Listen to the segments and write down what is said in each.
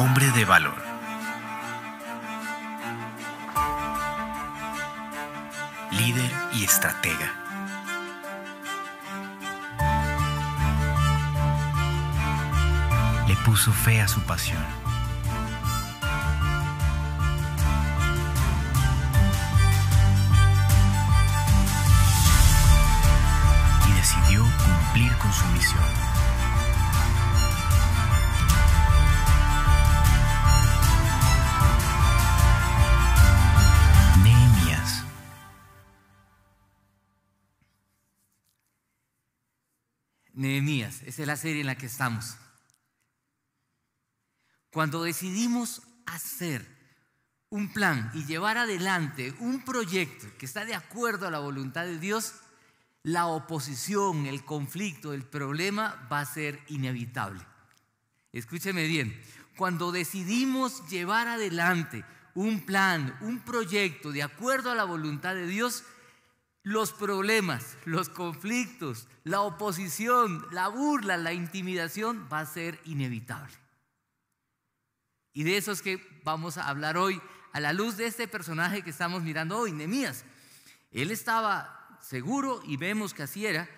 hombre de valor. Líder y estratega. Le puso fe a su pasión. Y decidió cumplir con su misión. Nehemías. Nehemías, esa es la serie en la que estamos. Cuando decidimos hacer un plan y llevar adelante un proyecto que está de acuerdo a la voluntad de Dios, la oposición, el conflicto, el problema va a ser inevitable. Escúcheme bien, cuando decidimos llevar adelante un plan, un proyecto de acuerdo a la voluntad de Dios, los problemas, los conflictos, la oposición, la burla, la intimidación va a ser inevitable. Y de eso es que vamos a hablar hoy a la luz de este personaje que estamos mirando hoy, Nehemías. Él estaba seguro, y vemos que así era,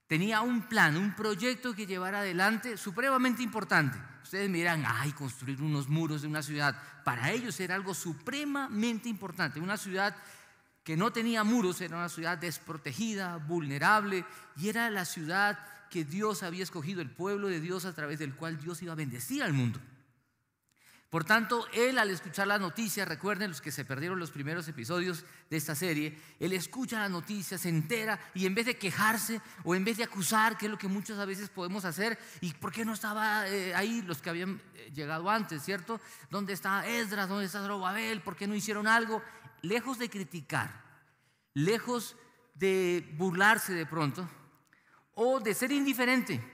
tenía un plan, un proyecto que llevar adelante supremamente importante. Ustedes me dirán, construir unos muros de una ciudad. Para ellos era algo supremamente importante. Una ciudad que no tenía muros, era una ciudad desprotegida, vulnerable, y era la ciudad que Dios había escogido, el pueblo de Dios a través del cual Dios iba a bendecir al mundo. Por tanto, él al escuchar la noticia, recuerden los que se perdieron los primeros episodios de esta serie, él escucha la noticia, se entera, y en vez de quejarse o en vez de acusar, que es lo que muchas veces podemos hacer, ¿y por qué no estaba ahí los que habían llegado antes, cierto? ¿Dónde está Esdras? ¿Dónde está Zorobabel? ¿Por qué no hicieron algo? Lejos de criticar, lejos de burlarse de pronto o de ser indiferente,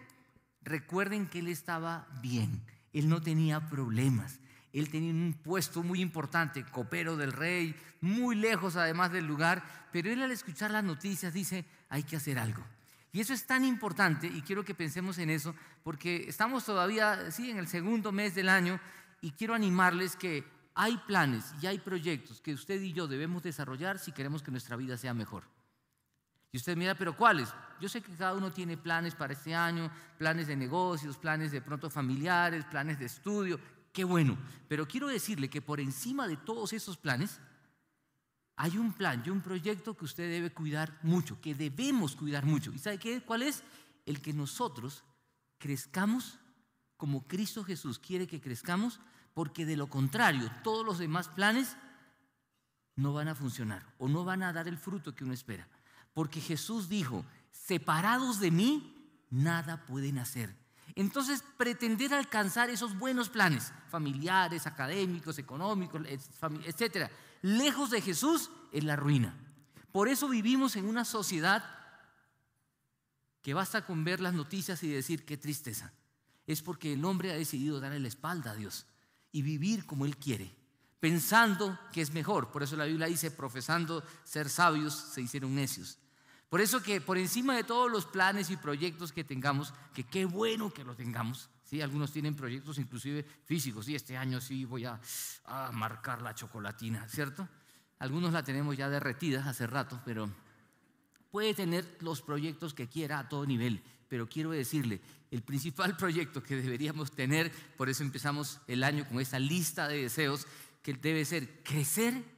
recuerden que él estaba bien, él no tenía problemas. Él tenía un puesto muy importante, copero del rey, muy lejos además del lugar, pero él al escuchar las noticias dice, hay que hacer algo. Y eso es tan importante, y quiero que pensemos en eso, porque estamos todavía en el segundo mes del año, y quiero animarles que hay planes y hay proyectos que usted y yo debemos desarrollar si queremos que nuestra vida sea mejor. Y usted mira, ¿pero cuáles? Yo sé que cada uno tiene planes para este año, planes de negocios, planes de pronto familiares, planes de estudio. Qué bueno, pero quiero decirle que por encima de todos esos planes hay un plan y un proyecto que usted debe cuidar mucho, que debemos cuidar mucho. ¿Y sabe qué? ¿Cuál es? El que nosotros crezcamos como Cristo Jesús quiere que crezcamos, porque de lo contrario todos los demás planes no van a funcionar o no van a dar el fruto que uno espera. Porque Jesús dijo, separados de mí nada pueden hacer. Entonces, pretender alcanzar esos buenos planes familiares, académicos, económicos, etcétera, lejos de Jesús es la ruina. Por eso vivimos en una sociedad que basta con ver las noticias y decir qué tristeza. Es porque el hombre ha decidido darle la espalda a Dios y vivir como él quiere, pensando que es mejor. Por eso la Biblia dice, profesando ser sabios, se hicieron necios. Por eso que por encima de todos los planes y proyectos que tengamos, que qué bueno que los tengamos, ¿sí? Algunos tienen proyectos inclusive físicos, ¿sí? Este año sí voy a marcar la chocolatina, ¿cierto? Algunos la tenemos ya derretida hace rato, pero puede tener los proyectos que quiera a todo nivel. Pero quiero decirle, el principal proyecto que deberíamos tener, por eso empezamos el año con esta lista de deseos, que debe ser crecer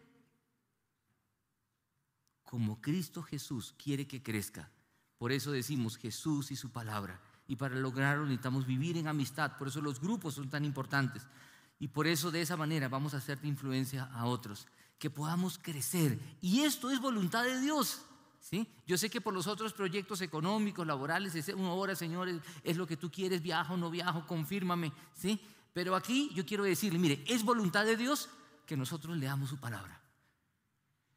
como Cristo Jesús quiere que crezca. Por eso decimos Jesús y su palabra. Y para lograrlo necesitamos vivir en amistad. Por eso los grupos son tan importantes. Y por eso de esa manera vamos a hacer de influencia a otros. Que podamos crecer. Y esto es voluntad de Dios, ¿sí? Yo sé que por los otros proyectos económicos, laborales, uno ora, Señor, es lo que tú quieres, viajo o no viajo, confírmame, ¿sí? Pero aquí yo quiero decirle, mire, es voluntad de Dios que nosotros leamos su palabra.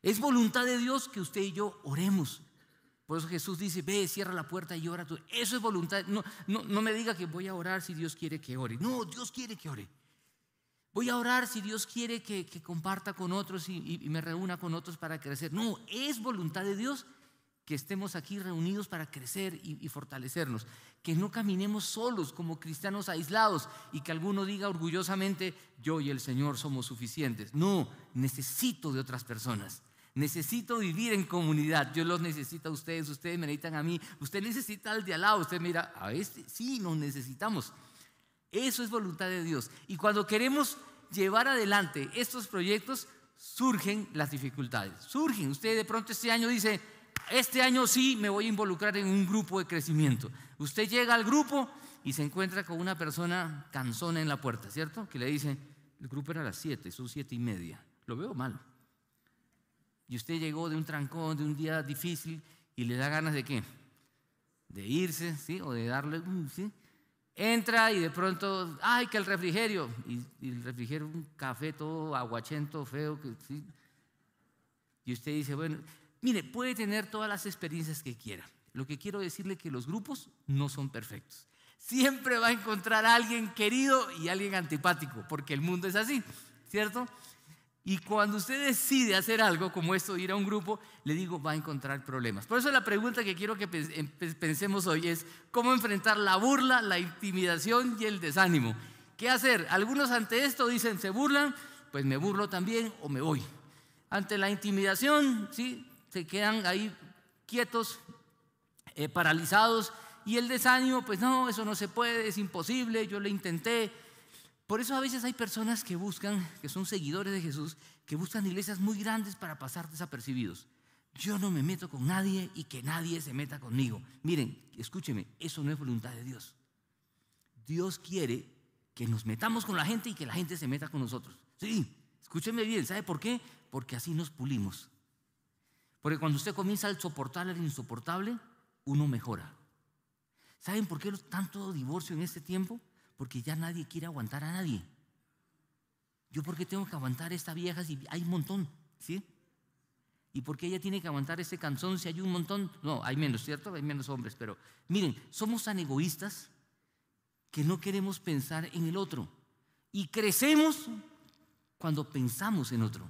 Es voluntad de Dios que usted y yo oremos. Por eso Jesús dice, ve, cierra la puerta y ora tú. Eso es voluntad. No me diga que voy a orar si Dios quiere que ore. No, Dios quiere que ore. Voy a orar si Dios quiere que comparta con otros y me reúna con otros para crecer. No, es voluntad de Dios que estemos aquí reunidos para crecer y fortalecernos, que no caminemos solos como cristianos aislados y que alguno diga orgullosamente, yo y el Señor somos suficientes. No, necesito de otras personas, necesito vivir en comunidad. Yo los necesito a ustedes, ustedes me necesitan a mí, usted necesita al de al lado, usted mira, a este sí nos necesitamos. Eso es voluntad de Dios. Y cuando queremos llevar adelante estos proyectos, surgen las dificultades. Surgen, usted de pronto este año dice, este año sí me voy a involucrar en un grupo de crecimiento. Usted llega al grupo y se encuentra con una persona cansona en la puerta, ¿cierto? Que le dice, el grupo era a las 7, son 7:30. Lo veo mal. Y usted llegó de un trancón, de un día difícil y le da ganas de ¿qué? De irse, ¿sí? O de darle, ¿sí? Entra y de pronto, ¡ay, que el refrigerio! Y el refrigerio, un café todo aguachento, feo, ¿sí? Y usted dice, bueno, mire, puede tener todas las experiencias que quiera. Lo que quiero decirle es que los grupos no son perfectos. Siempre va a encontrar a alguien querido y a alguien antipático, porque el mundo es así, ¿cierto? Y cuando usted decide hacer algo como esto, ir a un grupo, le digo, va a encontrar problemas. Por eso la pregunta que quiero que pensemos hoy es ¿cómo enfrentar la burla, la intimidación y el desánimo? ¿Qué hacer? Algunos ante esto dicen, se burlan, pues me burlo también o me voy. Ante la intimidación, ¿sí? Se quedan ahí quietos, paralizados, y el desánimo, pues no, eso no se puede, es imposible, yo lo intenté. Por eso a veces hay personas que buscan, que son seguidores de Jesús, que buscan iglesias muy grandes para pasar desapercibidos. Yo no me meto con nadie y que nadie se meta conmigo. Miren, escúcheme, eso no es voluntad de Dios. Dios quiere que nos metamos con la gente y que la gente se meta con nosotros. Sí, escúcheme bien, ¿sabe por qué? Porque así nos pulimos. Porque cuando usted comienza a soportar al insoportable, uno mejora. ¿Saben por qué tanto divorcio en este tiempo? Porque ya nadie quiere aguantar a nadie. ¿Yo por qué tengo que aguantar a esta vieja si hay un montón? ¿Sí? ¿Y por qué ella tiene que aguantar ese canzón si hay un montón? No, hay menos, ¿cierto? Hay menos hombres, pero miren, somos tan egoístas que no queremos pensar en el otro. Y crecemos cuando pensamos en otro.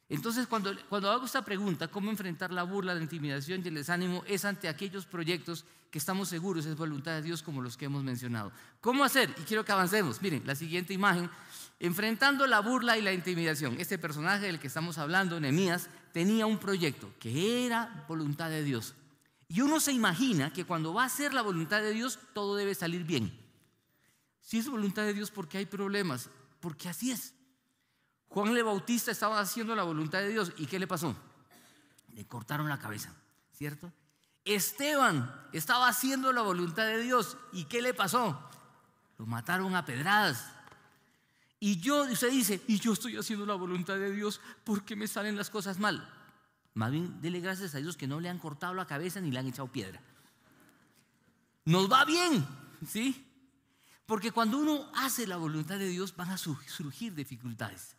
Entonces, cuando hago esta pregunta, ¿cómo enfrentar la burla, la intimidación y el desánimo? Es ante aquellos proyectos que estamos seguros es voluntad de Dios, como los que hemos mencionado. ¿Cómo hacer? Y quiero que avancemos. Miren, la siguiente imagen, enfrentando la burla y la intimidación. Este personaje del que estamos hablando, Nehemías, tenía un proyecto que era voluntad de Dios. Y uno se imagina que cuando va a hacer la voluntad de Dios, todo debe salir bien. Si es voluntad de Dios, ¿por qué hay problemas? Porque así es. Juan el Bautista estaba haciendo la voluntad de Dios. ¿Y qué le pasó? Le cortaron la cabeza, ¿cierto? Esteban estaba haciendo la voluntad de Dios. ¿Y qué le pasó? Lo mataron a pedradas. Y usted dice, y yo estoy haciendo la voluntad de Dios, ¿por qué me salen las cosas mal? Más bien, dele gracias a Dios que no le han cortado la cabeza ni le han echado piedra. Nos va bien, ¿sí? Porque cuando uno hace la voluntad de Dios van a surgir dificultades.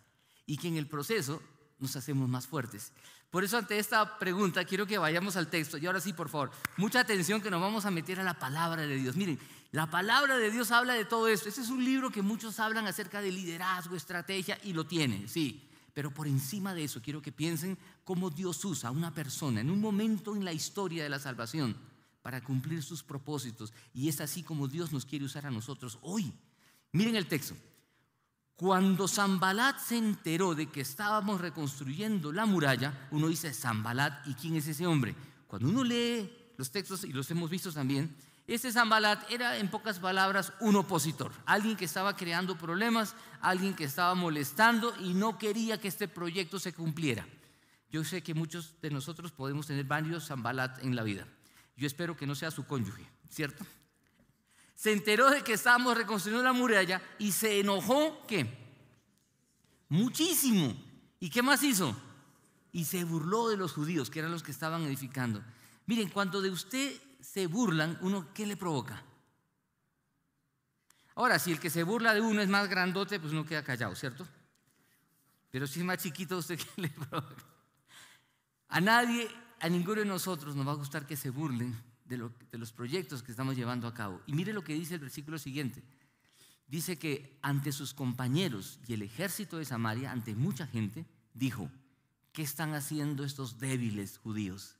Y que en el proceso nos hacemos más fuertes. Por eso ante esta pregunta quiero que vayamos al texto. Y ahora sí, por favor, mucha atención que nos vamos a meter a la palabra de Dios. Miren, la palabra de Dios habla de todo esto. Este es un libro que muchos hablan acerca de liderazgo, estrategia, y lo tiene, sí. Pero por encima de eso quiero que piensen cómo Dios usa a una persona en un momento en la historia de la salvación para cumplir sus propósitos. Y es así como Dios nos quiere usar a nosotros hoy. Miren el texto. Cuando Sanbalat se enteró de que estábamos reconstruyendo la muralla, uno dice, Sanbalat, ¿y quién es ese hombre? Cuando uno lee los textos, y los hemos visto también, este Sanbalat era, en pocas palabras, un opositor. Alguien que estaba creando problemas, alguien que estaba molestando y no quería que este proyecto se cumpliera. Yo sé que muchos de nosotros podemos tener varios Sanbalat en la vida. Yo espero que no sea su cónyuge, ¿cierto? Se enteró de que estábamos reconstruyendo la muralla y se enojó, ¿qué? Muchísimo. ¿Y qué más hizo? Y se burló de los judíos, que eran los que estaban edificando. Miren, cuando de usted se burlan, uno, ¿qué le provoca? Ahora, si el que se burla de uno es más grandote, pues uno queda callado, ¿cierto? Pero si es más chiquito, ¿usted qué le provoca? A nadie, a ninguno de nosotros nos va a gustar que se burlen de los proyectos que estamos llevando a cabo. Y mire lo que dice el versículo siguiente. Dice que ante sus compañeros y el ejército de Samaria, ante mucha gente, dijo, ¿qué están haciendo estos débiles judíos?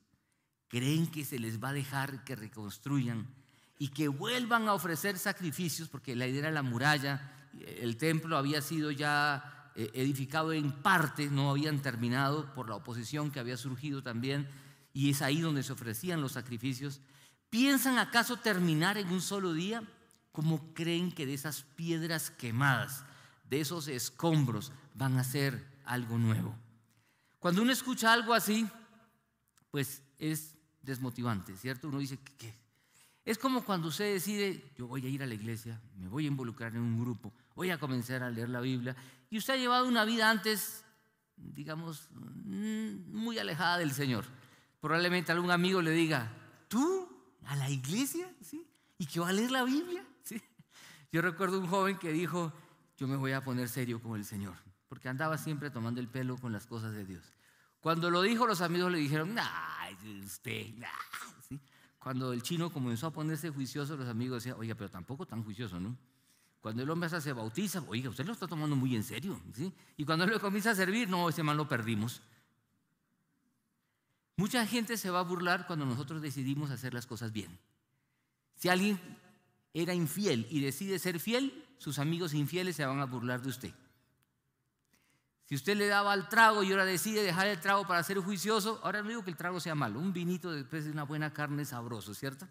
creen que se les va a dejar que reconstruyan y que vuelvan a ofrecer sacrificios, porque la idea era la muralla, el templo había sido ya edificado en parte, no habían terminado por la oposición que había surgido también, y es ahí donde se ofrecían los sacrificios. ¿Piensan acaso terminar en un solo día? ¿Cómo creen que de esas piedras quemadas, de esos escombros, van a hacer algo nuevo? Cuando uno escucha algo así, pues es desmotivante, ¿cierto? Uno dice, ¿qué? Es como cuando usted decide, yo voy a ir a la iglesia, me voy a involucrar en un grupo, voy a comenzar a leer la Biblia, y usted ha llevado una vida antes, digamos, muy alejada del Señor. Probablemente algún amigo le diga, ¿tú a la iglesia? ¿Sí? ¿Y que va a leer la Biblia? ¿Sí? Yo recuerdo un joven que dijo, yo me voy a poner serio con el Señor, porque andaba siempre tomando el pelo con las cosas de Dios. Cuando lo dijo, los amigos le dijeron, usted, ¿sí? Cuando el chino comenzó a ponerse juicioso, los amigos decían, oiga, pero tampoco tan juicioso, ¿no? Cuando el hombre hasta se bautiza, oiga, usted lo está tomando muy en serio, ¿sí? Y cuando él le comienza a servir, no, ese man lo perdimos. Mucha gente se va a burlar cuando nosotros decidimos hacer las cosas bien. Si alguien era infiel y decide ser fiel, sus amigos infieles se van a burlar de usted. Si usted le daba al trago y ahora decide dejar el trago para ser juicioso, ahora no digo que el trago sea malo, un vinito después de una buena carne es sabroso, ¿cierto?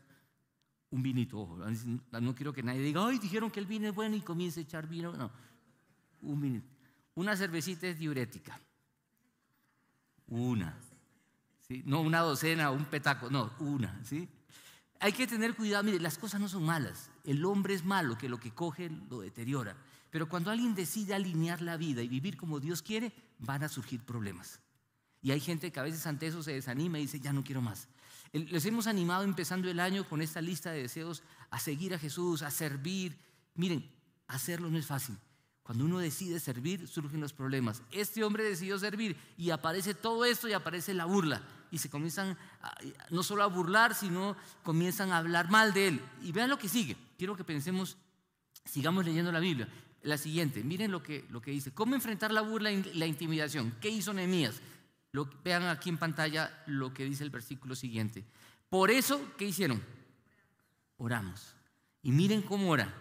Un vinito, ojo, no quiero que nadie diga, ay, dijeron que el vino es bueno y comience a echar vino, no, un vinito. Una cervecita es diurética, una, ¿sí? No una docena, un petaco, no, una, ¿sí? Hay que tener cuidado, mire, las cosas no son malas, el hombre es malo, que lo que coge lo deteriora. Pero cuando alguien decide alinear la vida y vivir como Dios quiere, van a surgir problemas. Y hay gente que a veces ante eso se desanima y dice, ya no quiero más. Les hemos animado empezando el año con esta lista de deseos a seguir a Jesús, a servir. Miren, hacerlo no es fácil. Cuando uno decide servir, surgen los problemas. Este hombre decidió servir y aparece todo esto y aparece la burla. Y se comienzan no solo a burlar, sino comienzan a hablar mal de él. Y vean lo que sigue. Quiero que pensemos, sigamos leyendo la Biblia. La siguiente, miren lo que dice. ¿Cómo enfrentar la burla y la intimidación? ¿Qué hizo Nehemías? Vean aquí en pantalla lo que dice el versículo siguiente. Por eso, ¿qué hicieron? Oramos. Y miren cómo ora.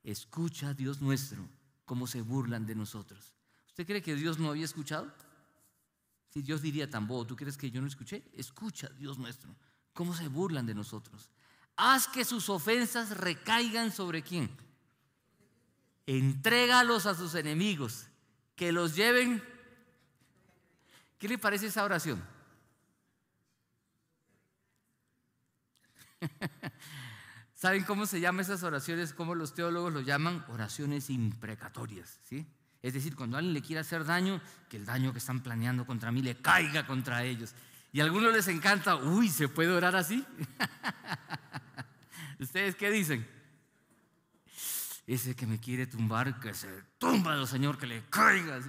Escucha, Dios nuestro, cómo se burlan de nosotros. ¿Usted cree que Dios no había escuchado? Si Dios diría tan bobo, ¿tú crees que yo no escuché? Escucha, Dios nuestro, cómo se burlan de nosotros. Haz que sus ofensas recaigan sobre ¿quién? Entrégalos a sus enemigos, que los lleven. ¿Qué le parece esa oración? ¿Saben cómo se llaman esas oraciones? ¿Cómo los teólogos lo llaman? Oraciones imprecatorias, ¿sí? Es decir, cuando alguien le quiere hacer daño, que el daño que están planeando contra mí le caiga contra ellos. Y a algunos les encanta, uy, ¿se puede orar así? ¿Ustedes qué dicen? Ese que me quiere tumbar, que se tumba, Señor, que le caiga.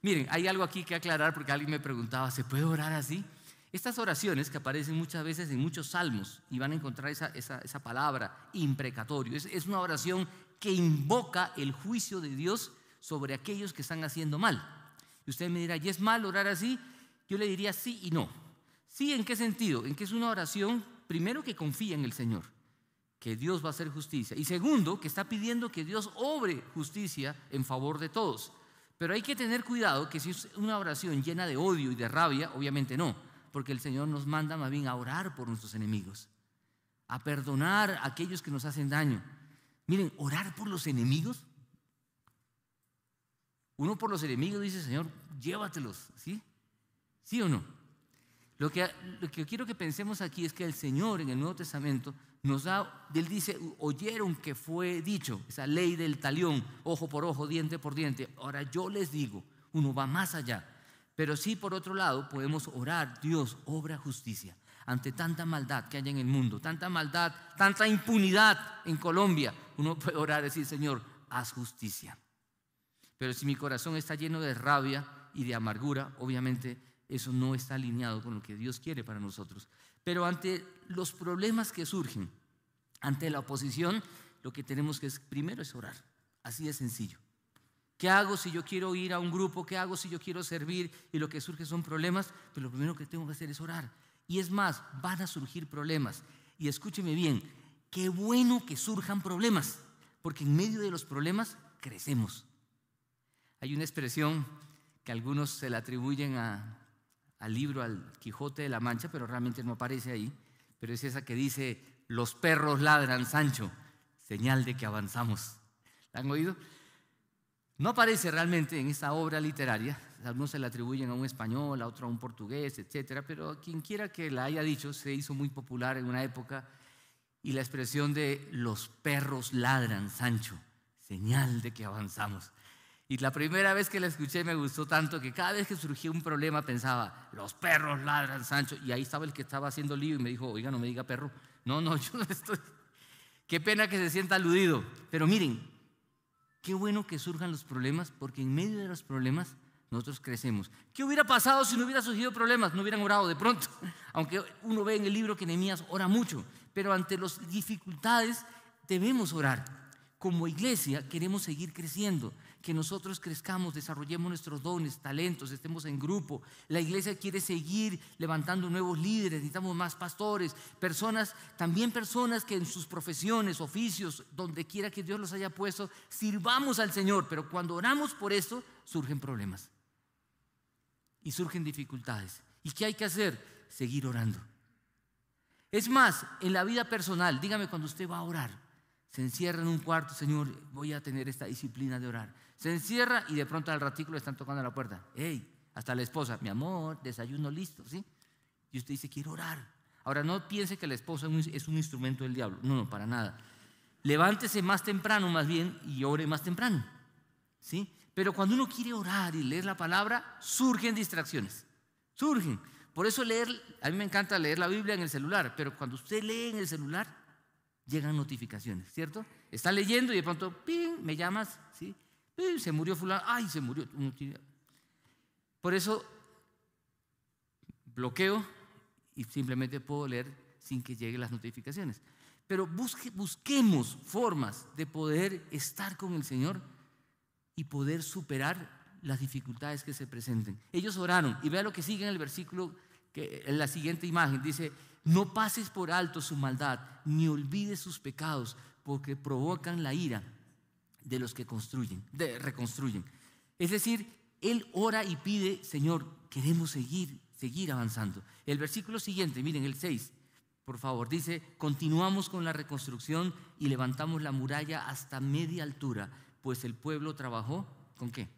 Miren, hay algo aquí que aclarar porque alguien me preguntaba, ¿se puede orar así? Estas oraciones que aparecen muchas veces en muchos salmos y van a encontrar esa palabra, imprecatorio, es una oración que invoca el juicio de Dios sobre aquellos que están haciendo mal. Y usted me dirá, ¿y es mal orar así? Yo le diría sí y no. Sí, ¿en qué sentido? En que es una oración, primero, que confía en el Señor, que Dios va a hacer justicia. Y segundo, que está pidiendo que Dios obre justicia en favor de todos. Pero hay que tener cuidado que si es una oración llena de odio y de rabia, obviamente no, porque el Señor nos manda más bien a orar por nuestros enemigos, a perdonar a aquellos que nos hacen daño. Miren, orar por los enemigos. Uno por los enemigos dice, Señor, llévatelos, ¿sí? ¿Sí o no? Lo que quiero que pensemos aquí es que el Señor en el Nuevo Testamento nos da, él dice, oyeron que fue dicho, esa ley del talión, ojo por ojo, diente por diente. Ahora yo les digo, uno va más allá. Pero sí, por otro lado, podemos orar, Dios, obra justicia ante tanta maldad que hay en el mundo, tanta maldad, tanta impunidad en Colombia. Uno puede orar y decir, Señor, haz justicia. Pero si mi corazón está lleno de rabia y de amargura, obviamente eso no está alineado con lo que Dios quiere para nosotros. Pero ante los problemas que surgen, ante la oposición, lo que tenemos que primero es orar. Así de sencillo. ¿Qué hago si yo quiero ir a un grupo? ¿Qué hago si yo quiero servir y lo que surge son problemas? Pues lo primero que tengo que hacer es orar. Y es más, van a surgir problemas. Y escúcheme bien, qué bueno que surjan problemas, porque en medio de los problemas crecemos. Hay una expresión que algunos se la atribuyen al libro, al Quijote de la Mancha, pero realmente no aparece ahí, pero es esa que dice: los perros ladran, Sancho, señal de que avanzamos. ¿La han oído? No aparece realmente en esta obra literaria. Algunos se la atribuyen a un español, a otro a un portugués, etcétera, pero quien quiera que la haya dicho, se hizo muy popular en una época. Y la expresión de los perros ladran, Sancho, señal de que avanzamos. Y la primera vez que la escuché me gustó tanto que cada vez que surgía un problema pensaba: los perros ladran, Sancho. Y ahí estaba el que estaba haciendo lío y me dijo: oiga, no me diga perro. No, yo no estoy. Qué pena que se sienta aludido. Pero miren, qué bueno que surjan los problemas, porque en medio de los problemas nosotros crecemos. ¿Qué hubiera pasado si no hubiera surgido problemas? No hubieran orado de pronto. Aunque uno ve en el libro que Nehemías ora mucho, pero ante las dificultades debemos orar. Como iglesia queremos seguir creciendo, que nosotros crezcamos, desarrollemos nuestros dones, talentos, estemos en grupo. La iglesia quiere seguir levantando nuevos líderes, necesitamos más pastores, también personas que en sus profesiones, oficios, donde quiera que Dios los haya puesto, sirvamos al Señor. Pero cuando oramos por esto, surgen problemas y surgen dificultades. ¿Y qué hay que hacer? Seguir orando. Es más, en la vida personal, dígame, cuando usted va a orar, se encierra en un cuarto: Señor, voy a tener esta disciplina de orar. Se encierra y de pronto al ratico le están tocando a la puerta. Hey, hasta la esposa: mi amor, desayuno listo, ¿sí? Y usted dice: quiero orar. Ahora, no piense que la esposa es un instrumento del diablo. No, para nada. Levántese más temprano más bien y ore más temprano, ¿sí? Pero cuando uno quiere orar y leer la palabra, surgen distracciones. Surgen. Por eso a mí me encanta leer la Biblia en el celular, pero cuando usted lee en el celular, llegan notificaciones, ¿cierto? Está leyendo y de pronto, ¡ping!, me llamas, ¿sí? ¡Ping!, se murió fulano, ¡ay, se murió! Por eso bloqueo y simplemente puedo leer sin que lleguen las notificaciones. Pero busquemos formas de poder estar con el Señor y poder superar las dificultades que se presenten. Ellos oraron, y vea lo que sigue en el versículo, en la siguiente imagen, dice: no pases por alto su maldad, ni olvides sus pecados, porque provocan la ira de los que reconstruyen. Es decir, él ora y pide: Señor, queremos seguir avanzando. El versículo siguiente, miren, el 6, por favor, dice: continuamos con la reconstrucción y levantamos la muralla hasta media altura, pues el pueblo trabajó, ¿con qué?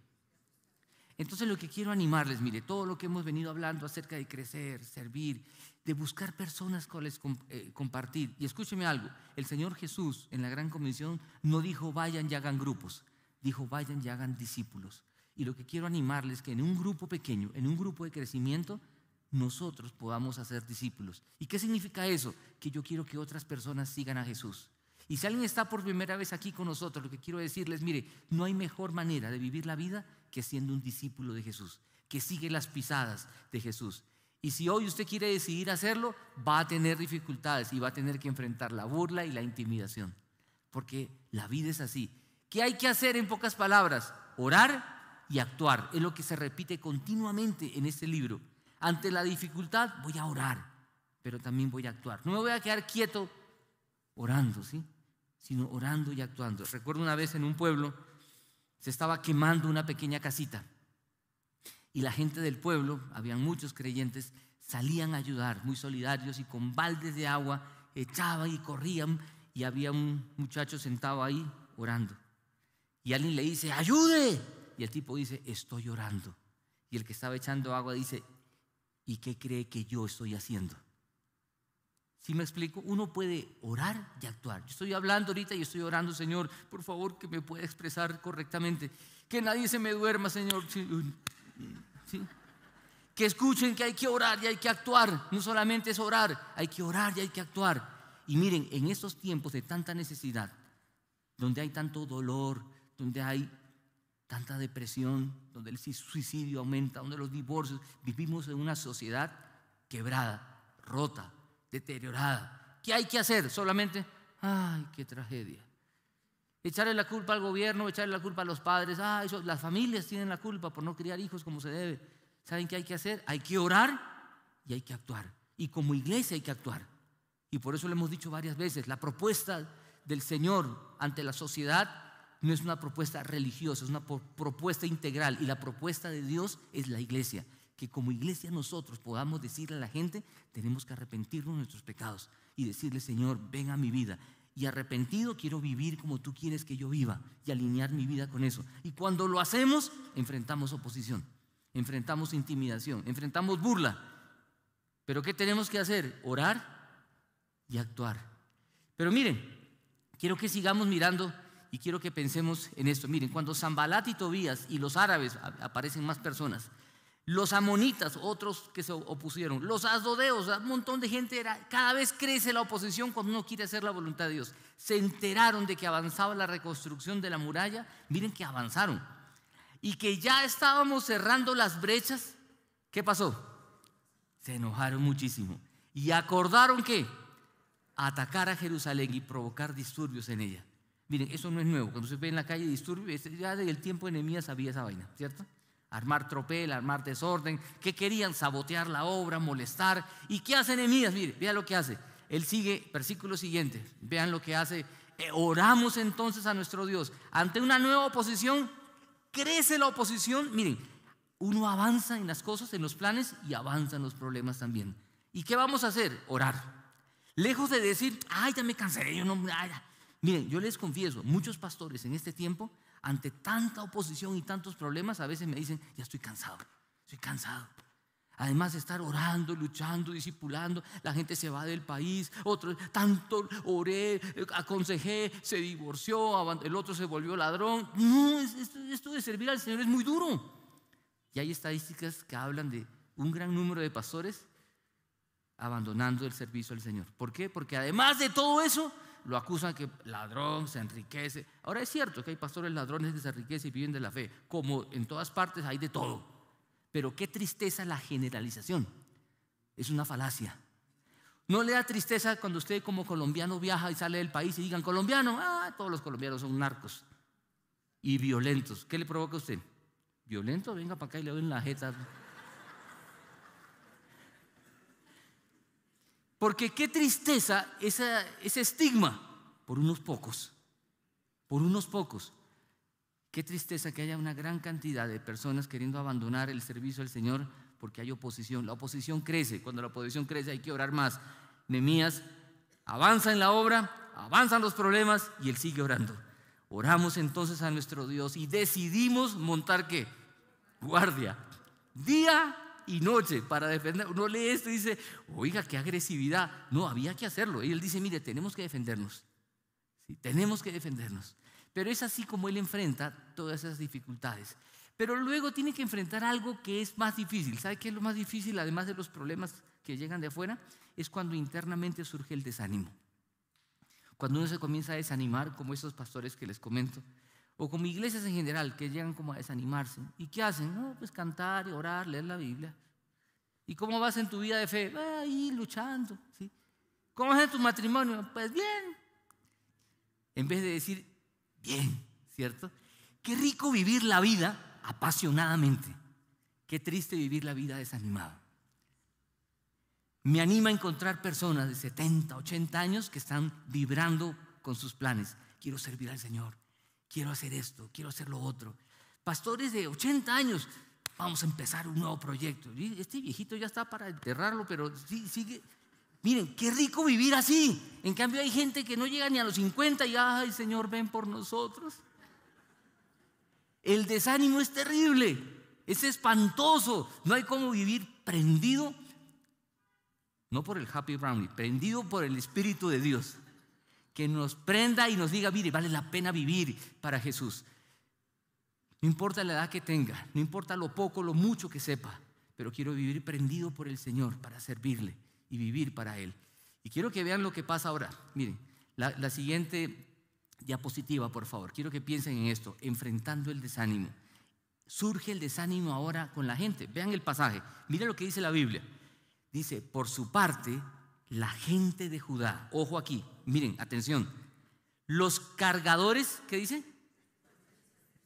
Entonces, lo que quiero animarles, mire, todo lo que hemos venido hablando acerca de crecer, servir, de buscar personas con las que compartir. Y escúcheme algo: el Señor Jesús en la Gran Comisión no dijo vayan y hagan grupos, dijo vayan y hagan discípulos. Y lo que quiero animarles es que en un grupo pequeño, en un grupo de crecimiento, nosotros podamos hacer discípulos. ¿Y qué significa eso? Que yo quiero que otras personas sigan a Jesús. Y si alguien está por primera vez aquí con nosotros, lo que quiero decirles: mire, no hay mejor manera de vivir la vida que siendo un discípulo de Jesús, que sigue las pisadas de Jesús. Y si hoy usted quiere decidir hacerlo, va a tener dificultades y va a tener que enfrentar la burla y la intimidación, porque la vida es así. ¿Qué hay que hacer en pocas palabras? Orar y actuar. Es lo que se repite continuamente en este libro. Ante la dificultad voy a orar, pero también voy a actuar. No me voy a quedar quieto orando, ¿sí?, sino orando y actuando. Recuerdo una vez en un pueblo se estaba quemando una pequeña casita y la gente del pueblo, habían muchos creyentes, salían a ayudar, muy solidarios, y con baldes de agua echaban y corrían, y había un muchacho sentado ahí orando y alguien le dice: ¡ayude! Y el tipo dice: estoy orando. Y el que estaba echando agua dice: ¿y qué cree que yo estoy haciendo? ¿Sí me explico? Uno puede orar y actuar. Yo estoy hablando ahorita y estoy orando: Señor, por favor, que me pueda expresar correctamente, que nadie se me duerma, Señor. ¿Sí? Que escuchen que hay que orar y hay que actuar. No solamente es orar, hay que orar y hay que actuar. Y miren, en estos tiempos de tanta necesidad, donde hay tanto dolor, donde hay tanta depresión, donde el suicidio aumenta, donde los divorcios, vivimos en una sociedad quebrada, rota, deteriorada. ¿Qué hay que hacer? Solamente, ¡ay, qué tragedia! Echarle la culpa al gobierno, echarle la culpa a los padres. Las familias tienen la culpa por no criar hijos como se debe. ¿Saben qué hay que hacer? Hay que orar y hay que actuar. Y como iglesia hay que actuar. Y por eso lo hemos dicho varias veces, la propuesta del Señor ante la sociedad no es una propuesta religiosa, es una propuesta integral. Y la propuesta de Dios es la iglesia. Que como iglesia nosotros podamos decirle a la gente, tenemos que arrepentirnos de nuestros pecados y decirle: Señor, ven a mi vida. Y arrepentido quiero vivir como tú quieres que yo viva y alinear mi vida con eso. Y cuando lo hacemos, enfrentamos oposición, enfrentamos intimidación, enfrentamos burla. Pero ¿qué tenemos que hacer? Orar y actuar. Pero miren, quiero que sigamos mirando y quiero que pensemos en esto. Miren, cuando Sanbalat y Tobías y los árabes, aparecen más personas, los amonitas, otros que se opusieron, los asdodeos, un montón de gente, cada vez crece la oposición cuando uno quiere hacer la voluntad de Dios. Se enteraron de que avanzaba la reconstrucción de la muralla. Miren que avanzaron y que ya estábamos cerrando las brechas. ¿Qué pasó? Se enojaron muchísimo y acordaron que atacar a Jerusalén y provocar disturbios en ella. Miren, eso no es nuevo. Cuando se ve en la calle disturbios, ya desde el tiempo de Nehemías había esa vaina, ¿cierto? Armar tropel, armar desorden. ¿Qué querían? Sabotear la obra, molestar. ¿Y qué hace Nehemías? Mire, vean lo que hace. Él sigue, versículo siguiente, vean lo que hace. Oramos entonces a nuestro Dios. Ante una nueva oposición, crece la oposición. Miren, uno avanza en las cosas, en los planes, y avanzan los problemas también. ¿Y qué vamos a hacer? Orar. Lejos de decir: ay, ya me cansé, yo no. Miren, yo les confieso, muchos pastores en este tiempo, ante tanta oposición y tantos problemas, a veces me dicen: ya estoy cansado, estoy cansado. Además de estar orando, luchando, discipulando, la gente se va del país, otro, tanto oré, aconsejé, se divorció, el otro se volvió ladrón. No, esto de servir al Señor es muy duro. Y hay estadísticas que hablan de un gran número de pastores abandonando el servicio al Señor. ¿Por qué? Porque además de todo eso, lo acusan que ladrón, se enriquece. Ahora es cierto que hay pastores ladrones que se enriquecen y viven de la fe, como en todas partes hay de todo. Pero qué tristeza la generalización. Es una falacia. ¿No le da tristeza cuando usted como colombiano viaja y sale del país y digan: colombiano? Todos los colombianos son narcos y violentos. ¿Qué le provoca a usted? ¿Violento? Venga para acá y le doy en la jeta. Porque qué tristeza ese estigma por unos pocos, por unos pocos. Qué tristeza que haya una gran cantidad de personas queriendo abandonar el servicio al Señor porque hay oposición. La oposición crece. Cuando la oposición crece hay que orar más. Nehemías avanza en la obra, avanzan los problemas y él sigue orando. Oramos entonces a nuestro Dios y decidimos montar ¿qué? Guardia, día y noche para defender. Uno lee esto y dice: oiga, qué agresividad. No, había que hacerlo. Y él dice: mire, tenemos que defendernos. ¿Sí? Tenemos que defendernos. Pero es así como él enfrenta todas esas dificultades. Pero luego tiene que enfrentar algo que es más difícil. ¿Sabe qué es lo más difícil, además de los problemas que llegan de afuera? Es cuando internamente surge el desánimo. Cuando uno se comienza a desanimar, como esos pastores que les comento, o como iglesias en general que llegan como a desanimarse. ¿Y qué hacen? No, pues cantar y orar, leer la Biblia. ¿Y cómo vas en tu vida de fe? Ahí luchando, ¿sí? ¿Cómo vas en tu matrimonio? Pues bien. En vez de decir: bien, ¿cierto? Qué rico vivir la vida apasionadamente. Qué triste vivir la vida desanimada. Me anima a encontrar personas de 70, 80 años que están vibrando con sus planes. Quiero servir al Señor. Quiero hacer esto, quiero hacer lo otro. Pastores de 80 años, vamos a empezar un nuevo proyecto. Este viejito ya está para enterrarlo, pero sí, sigue. Miren, qué rico vivir así. En cambio hay gente que no llega ni a los 50 y: ay, Señor, ven por nosotros. El desánimo es terrible, es espantoso. No hay cómo vivir prendido, no por el happy brownie, prendido por el Espíritu de Dios, que nos prenda y nos diga: mire, vale la pena vivir para Jesús. No importa la edad que tenga, no importa lo poco, lo mucho que sepa, pero quiero vivir prendido por el Señor para servirle y vivir para Él. Y quiero que vean lo que pasa ahora. Miren, la siguiente diapositiva, por favor. Quiero que piensen en esto: enfrentando el desánimo. Surge el desánimo ahora con la gente. Vean el pasaje. Miren lo que dice la Biblia. Dice: por su parte, la gente de Judá, ojo aquí, miren, atención, los cargadores, ¿qué dice?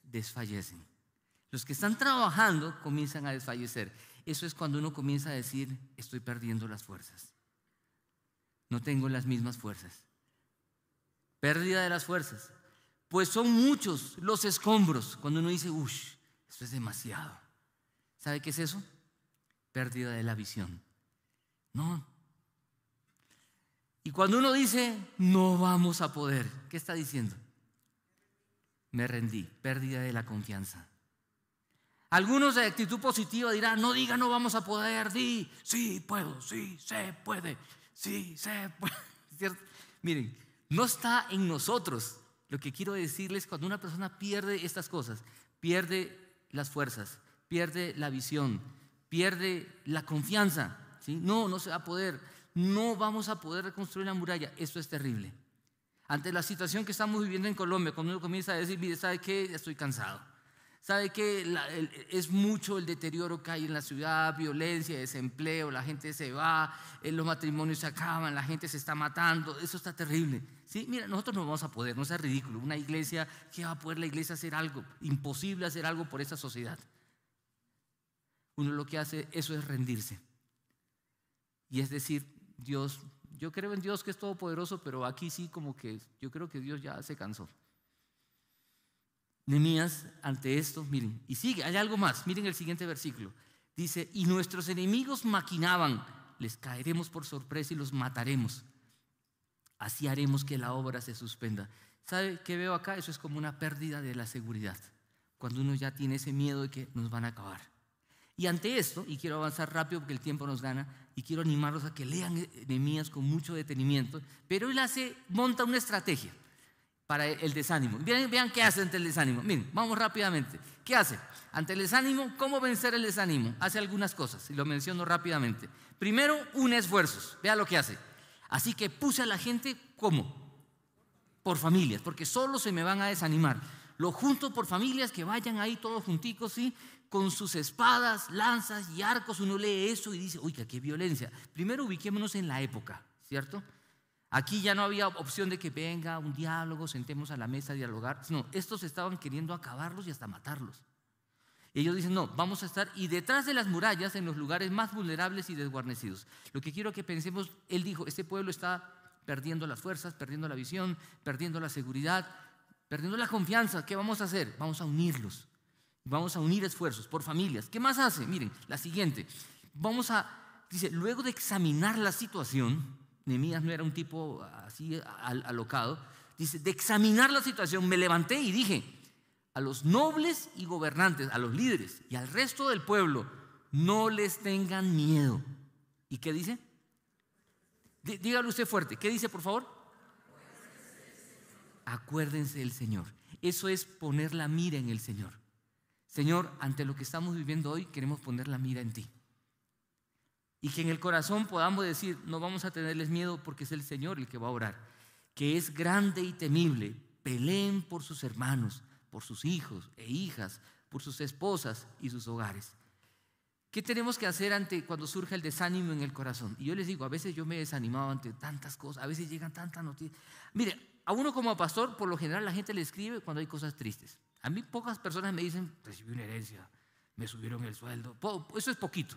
Desfallecen. Los que están trabajando comienzan a desfallecer. eso es cuando uno comienza a decir, estoy perdiendo las fuerzas. No tengo las mismas fuerzas. Pérdida de las fuerzas. Pues son muchos los escombros. Cuando uno dice, esto es demasiado. ¿Sabe qué es eso? Pérdida de la visión. No. Y cuando uno dice, no vamos a poder, ¿qué está diciendo? Me rendí. Pérdida de la confianza. Algunos de actitud positiva dirán, no diga no vamos a poder, di, sí puedo, sí se puede, sí se puede. ¿Cierto? Miren, no está en nosotros. Lo que quiero decirles, cuando una persona pierde estas cosas, pierde las fuerzas, pierde la visión, pierde la confianza, ¿sí? No se va a poder, no vamos a poder reconstruir la muralla. Esto es terrible. Ante la situación que estamos viviendo en Colombia, cuando uno comienza a decir, mire, ¿sabe qué? Estoy cansado. ¿Sabe qué? Es mucho el deterioro que hay en la ciudad, violencia, desempleo, la gente se va, los matrimonios se acaban, la gente se está matando, eso está terrible. ¿Sí? Mira, nosotros no vamos a poder, no sea ridículo, una iglesia, ¿qué va a poder la iglesia hacer algo? Imposible hacer algo por esta sociedad. Uno lo que hace, eso es rendirse. Y es decir, Dios, yo creo en Dios que es todopoderoso, pero aquí sí como que yo creo que Dios ya se cansó. Nehemías ante esto, miren, y sigue, hay algo más, miren el siguiente versículo. Dice, y nuestros enemigos maquinaban, les caeremos por sorpresa y los mataremos. Así haremos que la obra se suspenda. ¿Sabe qué veo acá? Eso es como una pérdida de la seguridad. Cuando uno ya tiene ese miedo de que nos van a acabar. Y ante esto, y quiero avanzar rápido porque el tiempo nos gana, y quiero animarlos a que lean Nehemías con mucho detenimiento, pero él monta una estrategia para el desánimo. Vean qué hace ante el desánimo. Miren, vamos rápidamente. ¿Qué hace? Ante el desánimo, ¿cómo vencer el desánimo? Hace algunas cosas y lo menciono rápidamente. Primero, une esfuerzos. Vea lo que hace. Así que puse a la gente, ¿cómo? Por familias, porque solo se me van a desanimar. Lo junto por familias que vayan ahí todos junticos, ¿sí? Con sus espadas, lanzas y arcos. Uno lee eso y dice, oiga, qué violencia. Primero ubiquémonos en la época, ¿cierto? Aquí ya no había opción de que venga un diálogo, sentemos a la mesa a dialogar. No, estos estaban queriendo acabarlos y hasta matarlos. Ellos dicen, no, vamos a estar y detrás de las murallas, en los lugares más vulnerables y desguarnecidos. Lo que quiero que pensemos, él dijo, este pueblo está perdiendo las fuerzas, perdiendo la visión, perdiendo la seguridad, perdiendo la confianza. ¿Qué vamos a hacer? Vamos a unirlos. Vamos a unir esfuerzos por familias. ¿Qué más hace? Miren, la siguiente. Dice, luego de examinar la situación, Nehemías no era un tipo así alocado. Dice, de examinar la situación, me levanté y dije a los nobles y gobernantes, a los líderes y al resto del pueblo, no les tengan miedo. ¿Y qué dice? Dígalo usted fuerte. ¿Qué dice, por favor? Acuérdense del Señor. Eso es poner la mira en el Señor. Señor, ante lo que estamos viviendo hoy, queremos poner la mira en ti. Y que en el corazón podamos decir, no vamos a tenerles miedo porque es el Señor el que va a orar, que es grande y temible. Peleen por sus hermanos, por sus hijos e hijas, por sus esposas y sus hogares. ¿Qué tenemos que hacer cuando surge el desánimo en el corazón? Y yo les digo, a veces yo me he desanimado ante tantas cosas, a veces llegan tantas noticias. Mire, a uno como pastor, por lo general la gente le escribe cuando hay cosas tristes. A mí pocas personas me dicen, recibí una herencia, me subieron el sueldo. Eso es poquito.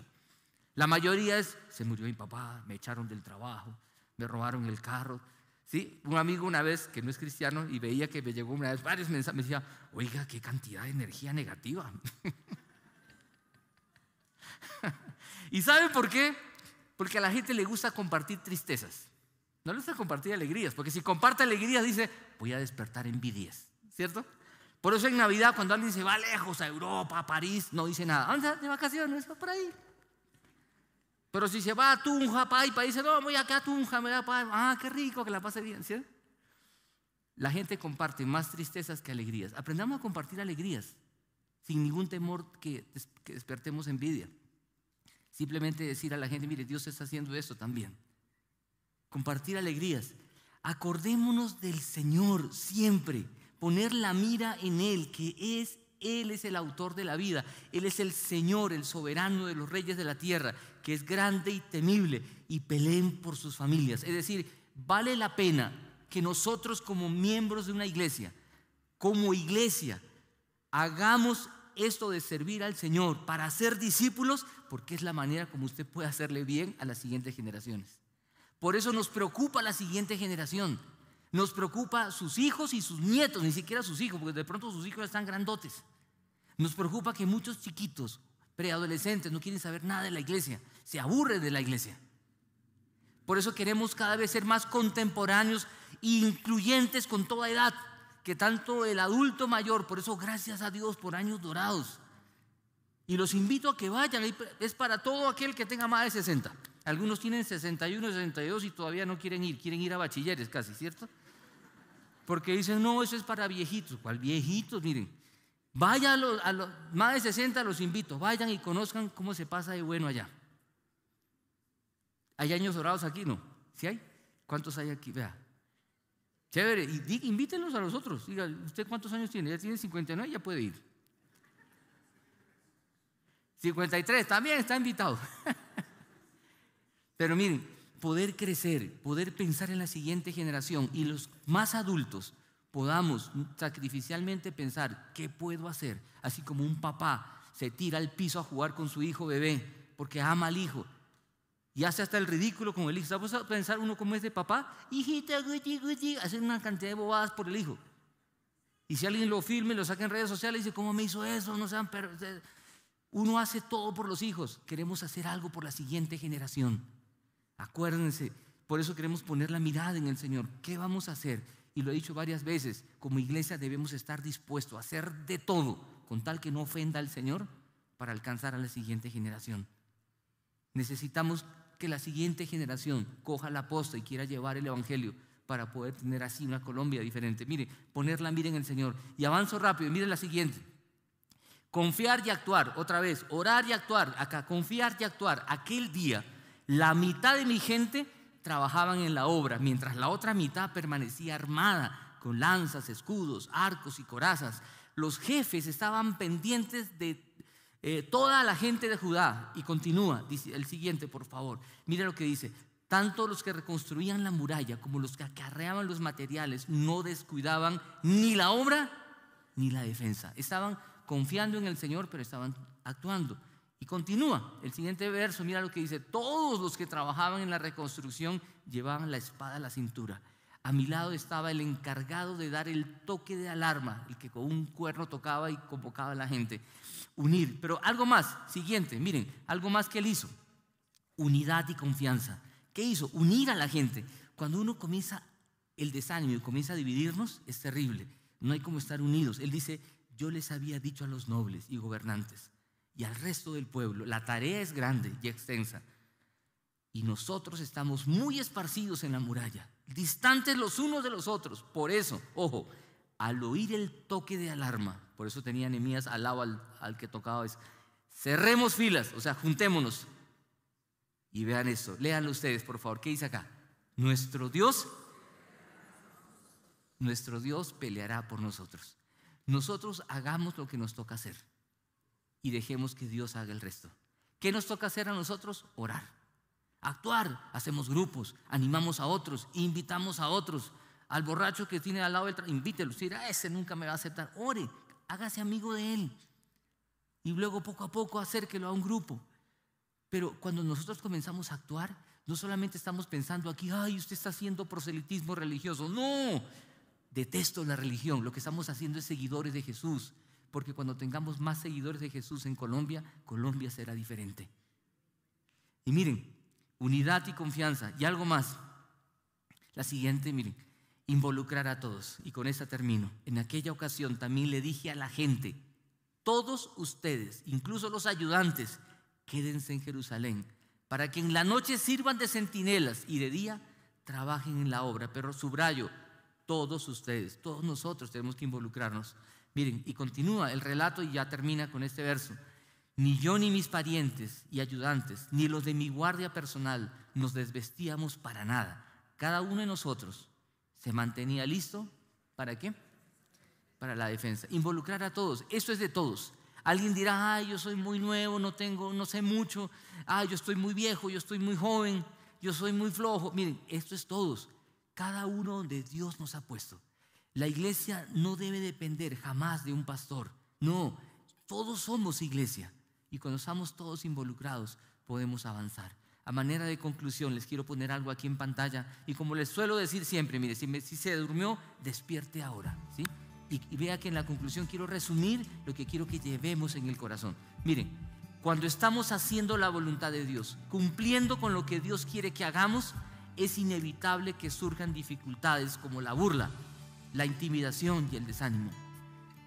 La mayoría es, se murió mi papá, me echaron del trabajo, me robaron el carro. ¿Sí? Un amigo una vez, que no es cristiano, y veía que me llegó una vez varios mensajes, me decía, oiga, qué cantidad de energía negativa. ¿Y saben por qué? Porque a la gente le gusta compartir tristezas. No le gusta compartir alegrías, porque si comparte alegrías dice, voy a despertar envidias, ¿cierto? Por eso en Navidad cuando alguien se va lejos a Europa, a París, no dice nada. ¿Dónde de vacaciones? Va por ahí. Pero si se va a Tunja, Paipa, dice, no, voy acá a Tunja, me da paz. Ah, qué rico, que la pase bien, ¿sí? La gente comparte más tristezas que alegrías. Aprendamos a compartir alegrías sin ningún temor que despertemos envidia. Simplemente decir a la gente, mire, Dios está haciendo esto también. Compartir alegrías. Acordémonos del Señor siempre. Poner la mira en Él, que Él es el autor de la vida. Él es el Señor, el soberano de los reyes de la tierra, que es grande y temible, y peleen por sus familias. Es decir, vale la pena que nosotros como miembros de una iglesia, como iglesia, hagamos esto de servir al Señor para hacer discípulos, porque es la manera como usted puede hacerle bien a las siguientes generaciones. Por eso nos preocupa la siguiente generación. Nos preocupa sus hijos y sus nietos, ni siquiera sus hijos, porque de pronto sus hijos ya están grandotes. Nos preocupa que muchos chiquitos, preadolescentes, no quieren saber nada de la iglesia, se aburren de la iglesia. Por eso queremos cada vez ser más contemporáneos e incluyentes con toda edad, que tanto el adulto mayor. Por eso gracias a Dios por Años Dorados. Y los invito a que vayan, es para todo aquel que tenga más de 60. Algunos tienen 61, 62 y todavía no quieren ir a bachilleres casi, ¿cierto? Porque dicen, no, eso es para viejitos. ¿Cuál viejitos? Miren, vayan a los más de 60, los invito, vayan y conozcan cómo se pasa de bueno allá. ¿Hay Años Dorados aquí? No. ¿Sí hay? ¿Cuántos hay aquí? Vea. Chévere, y invítenlos a los otros. Diga, ¿usted cuántos años tiene? Ya tiene 59, ya puede ir. 53, también está invitado. Pero miren, poder crecer, poder pensar en la siguiente generación y los más adultos podamos sacrificialmente pensar, ¿qué puedo hacer? Así como un papá se tira al piso a jugar con su hijo bebé porque ama al hijo y hace hasta el ridículo con el hijo. ¿Sabes a pensar uno como es de papá? Hijita, hacer una cantidad de bobadas por el hijo. Y si alguien lo filma y lo saca en redes sociales y dice, ¿cómo me hizo eso? No sean uno hace todo por los hijos. Queremos hacer algo por la siguiente generación. Acuérdense, por eso queremos poner la mirada en el Señor. ¿Qué vamos a hacer? Y lo he dicho varias veces, como iglesia debemos estar dispuestos a hacer de todo, con tal que no ofenda al Señor, para alcanzar a la siguiente generación. Necesitamos que la siguiente generación coja la posta y quiera llevar el Evangelio para poder tener así una Colombia diferente. Mire, poner la mira en el Señor. Y avanzo rápido, mire la siguiente. Confiar y actuar, otra vez, orar y actuar. Acá, confiar y actuar. Aquel día, la mitad de mi gente trabajaban en la obra, mientras la otra mitad permanecía armada con lanzas, escudos, arcos y corazas. Los jefes estaban pendientes de toda la gente de Judá. Y continúa, dice el siguiente, por favor. Mira lo que dice. Tanto los que reconstruían la muralla como los que acarreaban los materiales no descuidaban ni la obra ni la defensa. Estaban confiando en el Señor, pero estaban actuando. Y continúa el siguiente verso, mira lo que dice. Todos los que trabajaban en la reconstrucción llevaban la espada a la cintura. A mi lado estaba el encargado de dar el toque de alarma, el que con un cuerno tocaba y convocaba a la gente. Unir, pero algo más, siguiente, miren, algo más que él hizo. Unidad y confianza. ¿Qué hizo? Unir a la gente. Cuando uno comienza el desánimo y comienza a dividirnos, es terrible. No hay como estar unidos. Él dice, yo les había dicho a los nobles y gobernantes y al resto del pueblo, la tarea es grande y extensa. Y nosotros estamos muy esparcidos en la muralla, distantes los unos de los otros. Por eso, ojo, al oír el toque de alarma, por eso tenía Nehemías al lado al que tocaba, es, cerremos filas, o sea, juntémonos. Y vean esto, léanlo ustedes, por favor. ¿Qué dice acá? Nuestro Dios peleará por nosotros. Nosotros hagamos lo que nos toca hacer y dejemos que Dios haga el resto. ¿Qué nos toca hacer a nosotros? Orar, actuar, hacemos grupos, animamos a otros, invitamos a otros. Al borracho que tiene al lado del invítelo, si ese nunca me va a aceptar, ore, hágase amigo de él y luego poco a poco acérquelo a un grupo. Pero cuando nosotros comenzamos a actuar, no solamente estamos pensando aquí, ay, usted está haciendo proselitismo religioso. No, detesto la religión. Lo que estamos haciendo es seguidores de Jesús. Porque cuando tengamos más seguidores de Jesús en Colombia, Colombia será diferente. Y miren, unidad y confianza. Y algo más. La siguiente, miren, involucrar a todos. Y con esta termino. En aquella ocasión también le dije a la gente, todos ustedes, incluso los ayudantes, quédense en Jerusalén, para que en la noche sirvan de centinelas y de día trabajen en la obra. Pero subrayo, todos ustedes, todos nosotros tenemos que involucrarnos. Miren, y continúa el relato y ya termina con este verso. Ni yo ni mis parientes y ayudantes, ni los de mi guardia personal nos desvestíamos para nada. Cada uno de nosotros se mantenía listo, ¿para qué? Para la defensa. Involucrar a todos, esto es de todos. Alguien dirá, ay, yo soy muy nuevo, no sé mucho, ay, yo estoy muy viejo, yo estoy muy joven, yo soy muy flojo. Miren, esto es todos. Cada uno donde Dios nos ha puesto. La iglesia no debe depender jamás de un pastor. No, todos somos iglesia y cuando estamos todos involucrados podemos avanzar. A manera de conclusión les quiero poner algo aquí en pantalla y como les suelo decir siempre, mire, si se durmió, despierte ahora, ¿sí? Y vea que en la conclusión quiero resumir lo que quiero que llevemos en el corazón. Miren, cuando estamos haciendo la voluntad de Dios, cumpliendo con lo que Dios quiere que hagamos, es inevitable que surjan dificultades como la burla, la intimidación y el desánimo.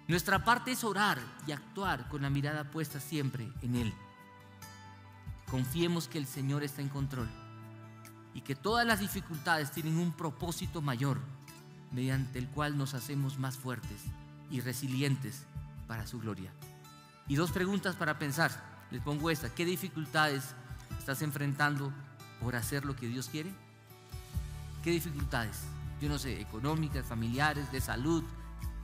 Nuestra parte es orar y actuar con la mirada puesta siempre en Él. Confiemos que el Señor está en control y que todas las dificultades tienen un propósito mayor, mediante el cual nos hacemos más fuertes y resilientes para su gloria. Y 2 preguntas para pensar. Les pongo esta: ¿qué dificultades estás enfrentando por hacer lo que Dios quiere? ¿Qué dificultades? Yo no sé, económicas, familiares, de salud,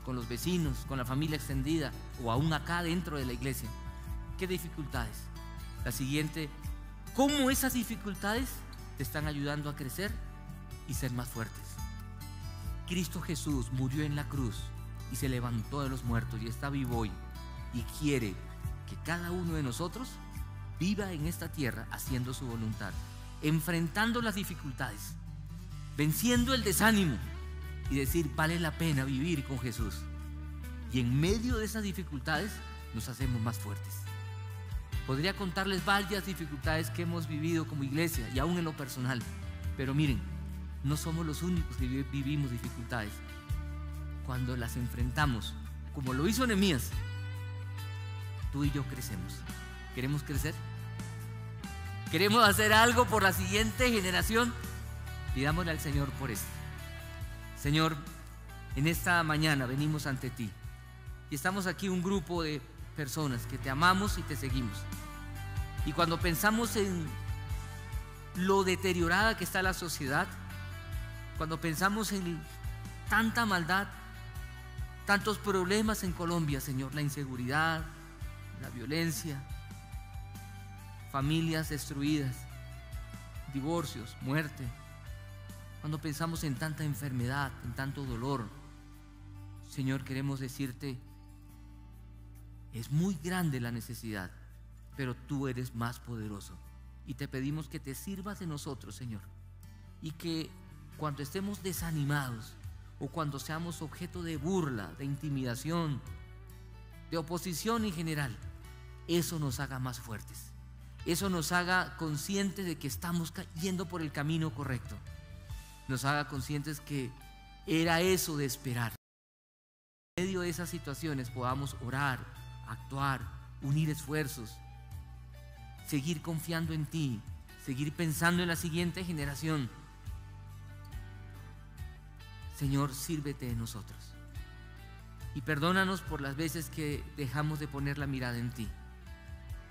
con los vecinos, con la familia extendida o aún acá dentro de la iglesia. ¿Qué dificultades? La siguiente: ¿cómo esas dificultades te están ayudando a crecer y ser más fuertes? Cristo Jesús murió en la cruz y se levantó de los muertos y está vivo hoy y quiere que cada uno de nosotros viva en esta tierra haciendo su voluntad, enfrentando las dificultades, venciendo el desánimo y decir: vale la pena vivir con Jesús. Y en medio de esas dificultades nos hacemos más fuertes. Podría contarles varias dificultades que hemos vivido como iglesia y aún en lo personal, pero miren, no somos los únicos que vivimos dificultades. Cuando las enfrentamos, como lo hizo Nehemías, tú y yo crecemos. ¿Queremos crecer? ¿Queremos hacer algo por la siguiente generación? Pidámosle al Señor por esto. Señor, en esta mañana venimos ante ti y estamos aquí un grupo de personas que te amamos y te seguimos. Y cuando pensamos en lo deteriorada que está la sociedad, cuando pensamos en tanta maldad, tantos problemas en Colombia, Señor, la inseguridad, la violencia, familias destruidas, divorcios, muerte, cuando pensamos en tanta enfermedad, en tanto dolor, Señor, queremos decirte: es muy grande la necesidad, pero tú eres más poderoso y te pedimos que te sirvas de nosotros, Señor, y que cuando estemos desanimados o cuando seamos objeto de burla, de intimidación, de oposición en general, eso nos haga más fuertes, eso nos haga conscientes de que estamos yendo por el camino correcto, nos haga conscientes que era eso de esperar. En medio de esas situaciones podamos orar, actuar, unir esfuerzos, seguir confiando en ti, seguir pensando en la siguiente generación. Señor, sírvete de nosotros y perdónanos por las veces que dejamos de poner la mirada en ti.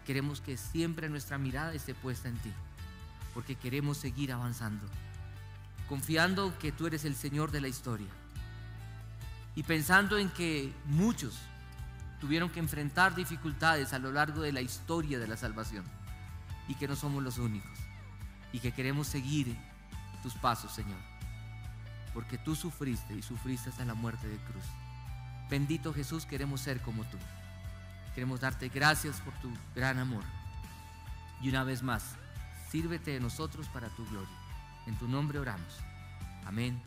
Queremos que siempre nuestra mirada esté puesta en ti, porque queremos seguir avanzando, confiando que tú eres el Señor de la historia y pensando en que muchos tuvieron que enfrentar dificultades a lo largo de la historia de la salvación y que no somos los únicos y que queremos seguir tus pasos, Señor, porque tú sufriste y sufriste hasta la muerte de cruz. Bendito Jesús, queremos ser como tú. Queremos darte gracias por tu gran amor. Y una vez más, sírvete de nosotros para tu gloria. En tu nombre oramos. Amén.